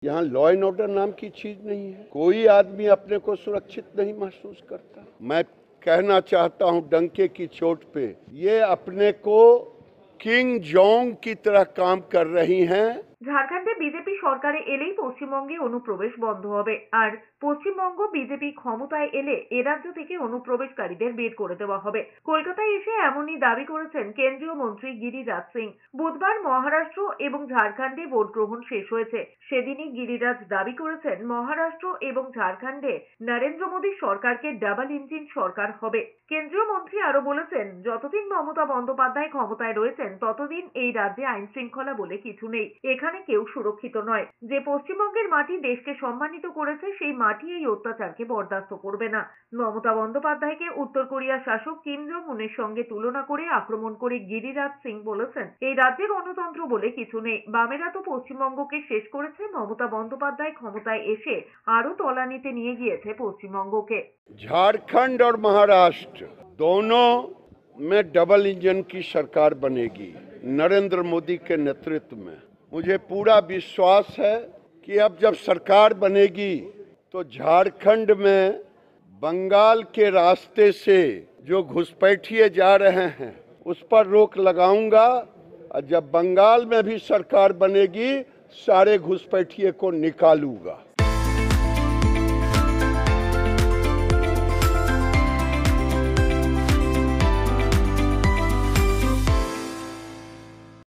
यहाँ law and order नाम की चीज नहीं है। कोई आदमी अपने को सुरक्षित नहीं महसूस करता। मैं कहना चाहता हूँ डंके की चोट पे, ये अपने को किंग जोंग की तरह काम कर रही हैं। ঝাড়খণ্ডে বিজেপি সরকারে এলেই পশ্চিমবঙ্গে অনুপ্রবেশ বন্ধ হবে, আর পশ্চিমবঙ্গ বিজেপি ক্ষমতায় এলে এ রাজ্য থেকে অনুপ্রবেশকারীদের বের করে দেওয়া হবে। কলকাতায় এসে এমনই দাবি করেছেন কেন্দ্রীয় মন্ত্রী গিরিরাজ সিং। বুধবার মহারাষ্ট্র এবং ঝাড়খণ্ডে ভোট গ্রহণ শেষ হয়েছে। সেদিনই গিরিরাজ দাবি করেছেন মহারাষ্ট্র এবং ঝাড়খণ্ডে নরেন্দ্র মোদীর সরকারকে ডাবল ইঞ্জিন সরকার হবে। কেন্দ্রীয় মন্ত্রী আরো বলেছেন, যতদিন মমতা বন্দ্যোপাধ্যায় ক্ষমতায় রয়েছেন ততদিন এই রাজ্যে আইন শৃঙ্খলা বলে কিছু নেই। এখানে কেউ সুরক্ষিত নয়। যে পশ্চিমবঙ্গের মাটি দেশকে সম্মানিত করেছে সেই মাটি এই অত্যাচারকে বরদাস্ত করবে না। মমতা বন্দ্যোপাধ্যায়কে উত্তর কোরিয়ার শাসক কিম জং উনের সঙ্গে তুলনা করে আক্রমণ করে গিরিরাজ সিং বলেছেন, এই রাজ্যে গণতন্ত্র বলে কিছু নেই। বামেরা তো পশ্চিমবঙ্গকে শেষ করেছে, মমতা বন্দ্যোপাধ্যায় ক্ষমতায় এসে আরো তলানিতে নিয়ে গিয়েছে পশ্চিমবঙ্গকে। झारखंड और महाराष्ट्र दोनों में डबल इंजन की सरकार बनेगी नरेंद्र मोदी के नेतृत्व में। मुझे पूरा विश्वास है कि अब जब सरकार बनेगी तो झारखंड में बंगाल के रास्ते से जो घुसपैठिए जा रहे हैं उस पर रोक लगाऊंगा, और जब बंगाल में भी सरकार बनेगी सारे घुसपैठिए को निकालूंगा।